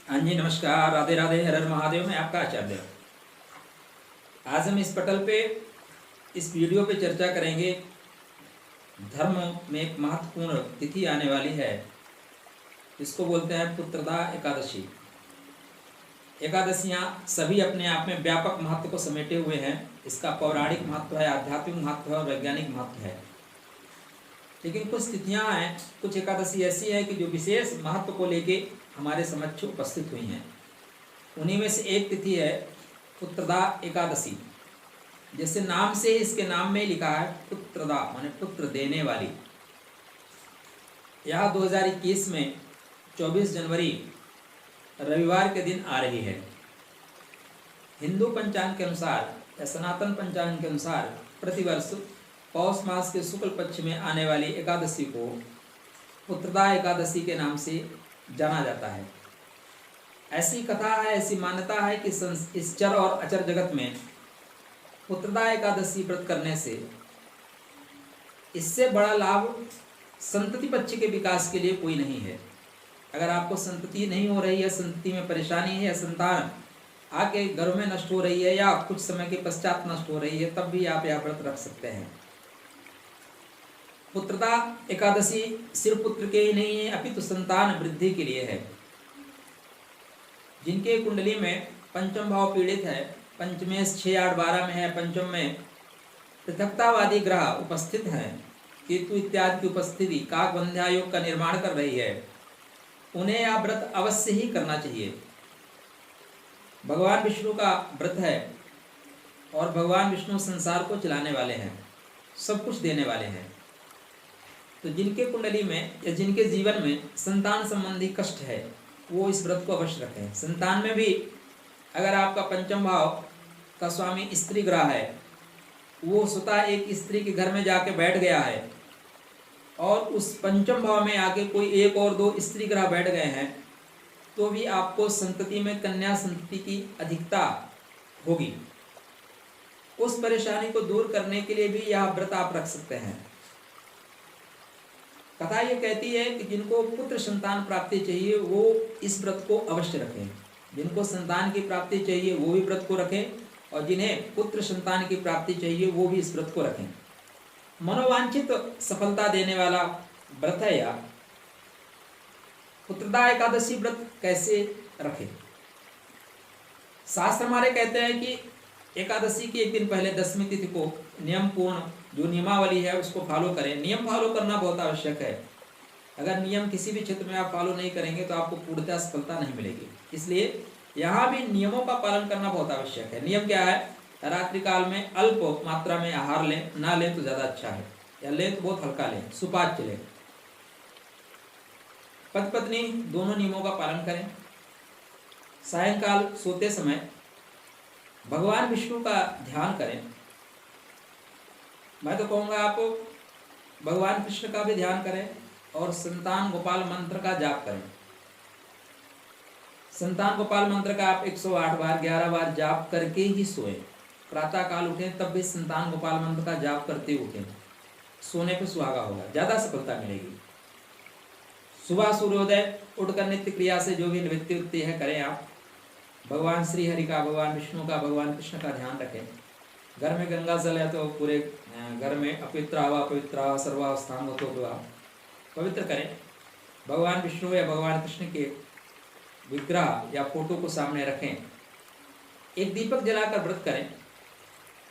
हाँ जी, नमस्कार, राधे राधे, हर हर महादेव। मैं आपका आचार्य। आज हम इस पटल पे इस वीडियो पे चर्चा करेंगे। धर्म में एक महत्वपूर्ण तिथि आने वाली है, इसको बोलते हैं पुत्रदा एकादशी। एकादशियाँ सभी अपने आप में व्यापक महत्व को समेटे हुए हैं। इसका पौराणिक महत्व है, आध्यात्मिक महत्व है और वैज्ञानिक महत्व है। लेकिन कुछ तिथियाँ हैं, कुछ एकादशी ऐसी है कि जो विशेष महत्व को लेके हमारे समक्ष उपस्थित हुई हैं। उन्हीं में से एक तिथि है पुत्रदा एकादशी। जैसे नाम से इसके नाम में लिखा है पुत्रदा, माने पुत्र देने वाली। यह 2021 में 24 जनवरी रविवार के दिन आ रही है। हिंदू पंचांग के अनुसार या सनातन पंचांग के अनुसार प्रतिवर्ष पौष मास के शुक्ल पक्ष में आने वाली एकादशी को पुत्रदा एकादशी के नाम से जाना जाता है। ऐसी कथा है, ऐसी मान्यता है कि इस चर और अचर जगत में पुत्रदा एकादशी व्रत करने से इससे बड़ा लाभ संतति पक्ष के विकास के लिए कोई नहीं है। अगर आपको संतति नहीं हो रही है, संतति में परेशानी है, या संतान आके घरों में नष्ट हो रही है या कुछ समय के पश्चात नष्ट हो रही है, तब भी आप यह व्रत रख सकते हैं। पुत्रदा एकादशी सिर्फ पुत्र के ही नहीं है, अपितु संतान वृद्धि के लिए है। जिनके कुंडली में पंचम भाव पीड़ित है, पंचमेश 6, 8, 12 में है, पंचम में पृथकतावादी ग्रह उपस्थित हैं, केतु इत्यादि की उपस्थिति काकवंध्या योग का निर्माण कर रही है, उन्हें यह व्रत अवश्य ही करना चाहिए। भगवान विष्णु का व्रत है और भगवान विष्णु संसार को चलाने वाले हैं, सब कुछ देने वाले हैं। तो जिनके कुंडली में या जिनके जीवन में संतान संबंधी कष्ट है, वो इस व्रत को अवश्य रखें। संतान में भी अगर आपका पंचम भाव का स्वामी स्त्री ग्रह है, वो स्वतः एक स्त्री के घर में जाके बैठ गया है और उस पंचम भाव में आके कोई एक और दो स्त्री ग्रह बैठ गए हैं, तो भी आपको संतति में कन्या संतति की अधिकता होगी। उस परेशानी को दूर करने के लिए भी यह व्रत आप रख सकते हैं। कथा ये कहती है कि जिनको पुत्र संतान प्राप्ति चाहिए वो इस व्रत को अवश्य रखें। जिनको संतान की प्राप्ति चाहिए वो भी व्रत को रखें, और जिन्हें पुत्र संतान की प्राप्ति चाहिए वो भी इस व्रत को रखें। मनोवांछित सफलता देने वाला व्रत है यह। पुत्रदा एकादशी व्रत कैसे रखें? शास्त्र हमारे कहते हैं कि एकादशी की एक दिन पहले दशमी तिथि को नियम पूर्ण जो नियमावली है उसको फॉलो करें। नियम फॉलो करना बहुत आवश्यक है। अगर नियम किसी भी क्षेत्र में आप फॉलो नहीं करेंगे तो आपको पूर्णतः सफलता नहीं मिलेगी। इसलिए यहाँ भी नियमों का पालन करना बहुत आवश्यक है। नियम क्या है? रात्रि काल में अल्प मात्रा में आहार लें, ना लें तो ज़्यादा अच्छा है, या लें तो बहुत हल्का लें, सुपाच्य लें। पति पत्नी दोनों नियमों का पालन करें। सायंकाल सोते समय भगवान विष्णु का ध्यान करें। मैं तो कहूँगा आप भगवान कृष्ण का भी ध्यान करें और संतान गोपाल मंत्र का जाप करें। संतान गोपाल मंत्र का आप 108 बार 11 बार जाप करके ही सोएं। प्रातः काल उठें तब भी संतान गोपाल मंत्र का जाप करते उठें। सोने पे सुहागा होगा, ज़्यादा सफलता मिलेगी। सुबह सूर्योदय उठकर नित्य क्रिया से जो भी निवृत्ति उठती है करें आप। भगवान श्री हरि का, भगवान विष्णु का, भगवान कृष्ण का ध्यान रखें। घर में गंगा जल है तो पूरे घर में अपवित्र हवा पवित्र हवा सर्वावस्थान तो पवित्र करें। भगवान विष्णु या भगवान कृष्ण के विग्रह या फोटो को सामने रखें। एक दीपक जलाकर व्रत करें।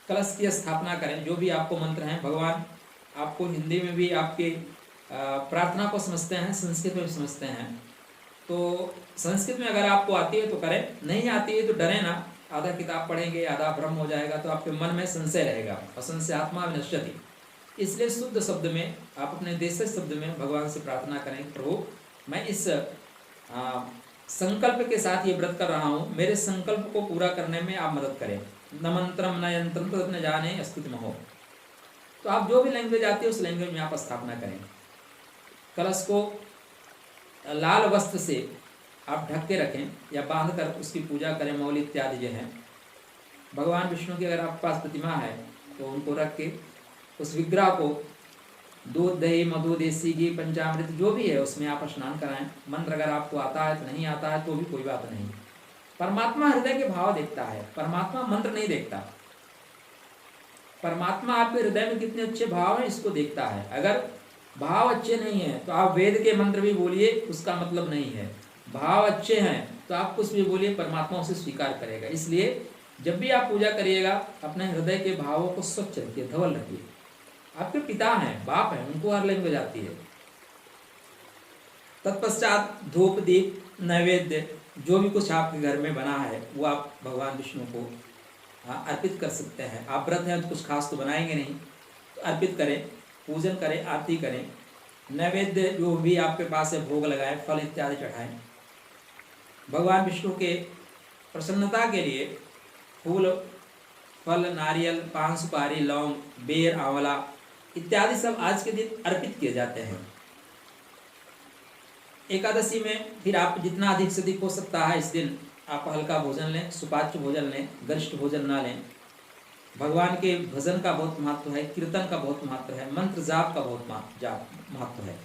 कलश की स्थापना करें। जो भी आपको मंत्र हैं, भगवान आपको हिंदी में भी आपके प्रार्थना को समझते हैं, संस्कृत में समझते हैं। तो संस्कृत में अगर आपको आती है तो करें, नहीं आती है तो डरे ना। आधा किताब पढ़ेंगे, आधा भ्रम हो जाएगा तो आपके मन में संशय रहेगा। असंशय आत्मा विनश्यति। इसलिए शुद्ध शब्द में आप अपने देशज शब्द में भगवान से प्रार्थना करें, प्रभु मैं इस संकल्प के साथ ये व्रत कर रहा हूँ, मेरे संकल्प को पूरा करने में आप मदद करें। न मंत्रम न यंत्रम तद न जाने स्तुति महो। तो आप जो भी लैंग्वेज आती है उस लैंग्वेज में आप स्थापना करें। कलश को लाल वस्त्र से आप ढक के रखें या बांध कर उसकी पूजा करें। मौली इत्यादि जो हैं, भगवान विष्णु की अगर आपके पास प्रतिमा है तो उनको रख के उस विग्रह को दूध दही मधु देसी घी पंचामृत जो भी है उसमें आप स्नान कराएं। मंत्र अगर आपको आता है तो नहीं आता है तो भी कोई बात नहीं। परमात्मा हृदय के भाव देखता है, परमात्मा मंत्र नहीं देखता। परमात्मा आपके हृदय में कितने अच्छे भाव हैं इसको देखता है। अगर भाव अच्छे नहीं है तो आप वेद के मंत्र भी बोलिए, उसका मतलब नहीं है। भाव अच्छे हैं तो आप कुछ भी बोलिए, परमात्मा उसे स्वीकार करेगा। इसलिए जब भी आप पूजा करिएगा अपने हृदय के भावों को स्वच्छ रखिए, धवल रखिए। आपके पिता हैं, बाप हैं, उनको हर लैंग्वेज आती है। तत्पश्चात धूप दीप नैवेद्य जो भी कुछ आपके घर में बना है वो आप भगवान विष्णु को अर्पित कर सकते हैं। आप व्रत हैं तो कुछ खास तो बनाएंगे नहीं, तो अर्पित करें, पूजन करें, आरती करें। नैवेद्य जो भी आपके पास है भोग लगाएं, फल इत्यादि चढ़ाएं। भगवान विष्णु के प्रसन्नता के लिए फूल फल नारियल पान सुपारी लौंग बेर आंवला इत्यादि सब आज के दिन अर्पित किए जाते हैं। एकादशी में फिर आप जितना अधिक से अधिक हो सकता है इस दिन आप हल्का भोजन लें, सुपाच्य भोजन लें, गरिष्ठ भोजन ना लें। भगवान के भजन का बहुत महत्व है, कीर्तन का बहुत महत्व है, मंत्र जाप का बहुत महत्व है।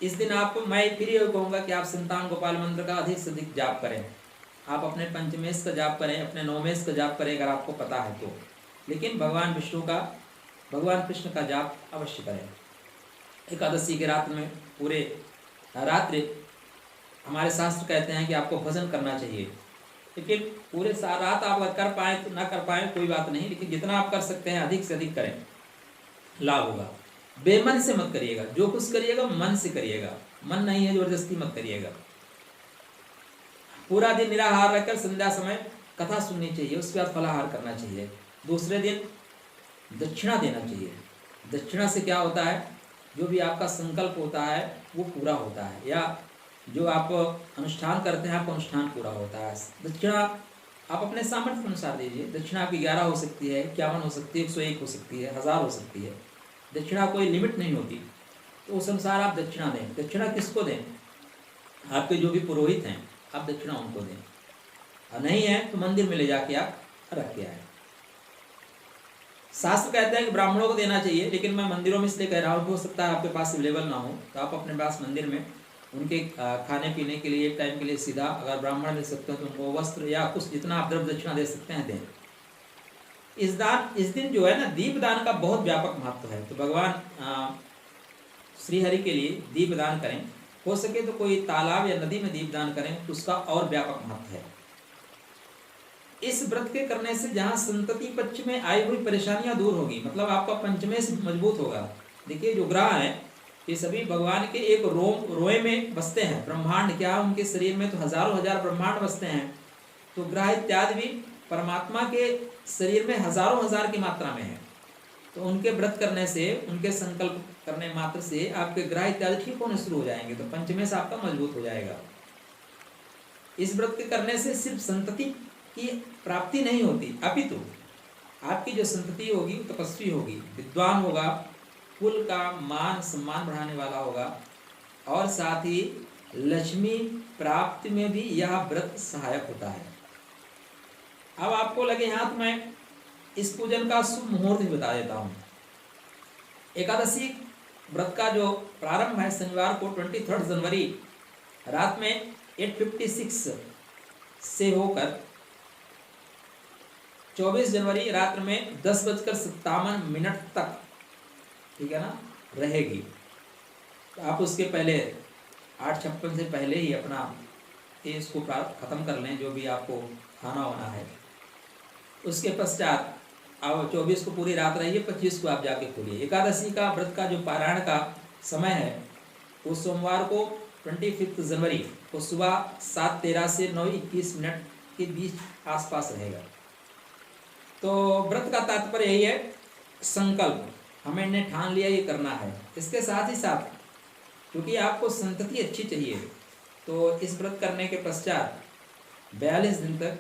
इस दिन आप, मैं फिर ये कहूँगा कि आप संतान गोपाल मंत्र का अधिक से अधिक जाप करें। आप अपने पंचमेश का जाप करें, अपने नवमेश का जाप करें अगर आपको पता है तो, लेकिन भगवान विष्णु का, भगवान कृष्ण का जाप अवश्य करें। एकादशी के रात में पूरे रात्रि हमारे शास्त्र कहते हैं कि आपको भजन करना चाहिए, लेकिन पूरे रात आप अगर कर पाएँ तो ना कर पाएँ कोई बात नहीं, लेकिन जितना आप कर सकते हैं अधिक से अधिक करें, लाभ होगा। बेमन से मत करिएगा, जो कुछ करिएगा मन से करिएगा, मन नहीं है जबरदस्ती मत करिएगा। पूरा दिन निराहार रहकर संध्या समय कथा सुननी चाहिए, उसके बाद फलाहार करना चाहिए। दूसरे दिन दक्षिणा देना चाहिए। दक्षिणा से क्या होता है, जो भी आपका संकल्प होता है वो पूरा होता है, या जो आप अनुष्ठान करते हैं आपका अनुष्ठान पूरा होता है। दक्षिणा आप अपने सामर्थ्य अनुसार दीजिए। दक्षिणा आपकी 11 हो सकती है, 51 हो सकती है, 101 हो सकती है, 1000 हो सकती है। दक्षिणा कोई लिमिट नहीं होती, तो उस अनुसार आप दक्षिणा दें। दक्षिणा किसको दें, आपके जो भी पुरोहित हैं आप दक्षिणा उनको दें, और नहीं है तो मंदिर में ले जाके आप रख के आए। शास्त्र कहते हैं कि ब्राह्मणों को देना चाहिए, लेकिन मैं मंदिरों में इसलिए कह रहा हूँ, हो सकता है आपके पास अवेलेबल ना हो तो आप अपने पास मंदिर में उनके खाने पीने के लिए एक टाइम के लिए सीधा, अगर ब्राह्मण दे सकते हो तो उनको वस्त्र या कुछ जितना आप द्रव्य दक्षिणा दे सकते हैं दें। इस दिन जो है ना दीप दान का बहुत व्यापक महत्व है, तो भगवान श्री हरि के लिए दीप दान करें। हो सके तो कोई तालाब या नदी में दीप दान करें तो उसका और व्यापक महत्व है। इस व्रत के करने से जहाँ संतति पक्ष में आई हुई परेशानियां दूर होगी, मतलब आपका पंचमेश मजबूत होगा। देखिए जो ग्रह हैं ये सभी भगवान के एक रोए में बसते हैं। ब्रह्मांड क्या, उनके शरीर में तो हजारों हजार ब्रह्मांड बसते हैं, तो ग्रह इत्यादि भी परमात्मा के शरीर में हजारों हजार की मात्रा में है। तो उनके व्रत करने से, उनके संकल्प करने मात्र से आपके ग्रह इत्यादि ठीक होने शुरू हो जाएंगे, तो पंचमेश आपका मजबूत हो जाएगा। इस व्रत के करने से सिर्फ संतति की प्राप्ति नहीं होती, अपितु आपकी जो संतति होगी वो तपस्वी होगी, विद्वान होगा, कुल का मान सम्मान बढ़ाने वाला होगा, और साथ ही लक्ष्मी प्राप्ति में भी यह व्रत सहायक होता है। अब आपको लगे हाथ में इस पूजन का शुभ मुहूर्त भी बता देता हूँ। एकादशी व्रत का जो प्रारंभ है शनिवार को 23 जनवरी रात में 8:56 से होकर 24 जनवरी रात्र में 10:57 तक, ठीक है ना, रहेगी। तो आप उसके पहले 8:56 से पहले ही अपना इसको खत्म कर लें, जो भी आपको खाना होना है। उसके पश्चात अब 24 को पूरी रात रहिए, 25 को आप जाके खोलिए। एकादशी का व्रत का जो पारायण का समय है वो सोमवार को 25 जनवरी को सुबह 7:13 से 9:21 के बीच आसपास रहेगा। तो व्रत का तात्पर्य यही है, संकल्प हमने ठान लिया ये करना है। इसके साथ ही साथ क्योंकि आपको संतति अच्छी चाहिए, तो इस व्रत करने के पश्चात 42 दिन तक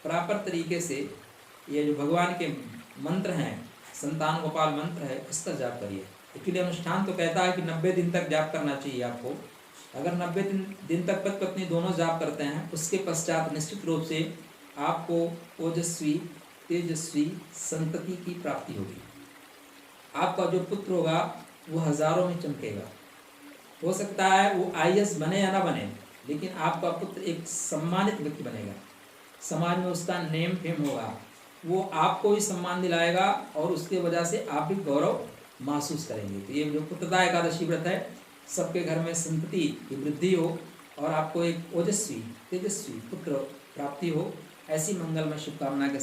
प्रॉपर तरीके से ये जो भगवान के मंत्र हैं, संतान गोपाल मंत्र है, इसका जाप करिए। एक्चुअली अनुष्ठान तो कहता है कि 90 दिन तक जाप करना चाहिए आपको। अगर 90 दिन तक पति पत्नी दोनों जाप करते हैं, उसके पश्चात निश्चित रूप से आपको ओजस्वी तेजस्वी संतति की प्राप्ति होगी। आपका जो पुत्र होगा वो हजारों में चमकेगा। हो सकता है वो IAS बने या ना बने, लेकिन आपका पुत्र एक सम्मानित व्यक्ति बनेगा, समाज में उसका नेम फेम होगा, वो आपको भी सम्मान दिलाएगा और उसके वजह से आप भी गौरव महसूस करेंगे। तो ये जो पुत्रदा एकादशी व्रत है, सबके घर में संतति की वृद्धि हो और आपको एक ओजस्वी तेजस्वी पुत्र प्राप्ति हो, ऐसी मंगलमय शुभकामना के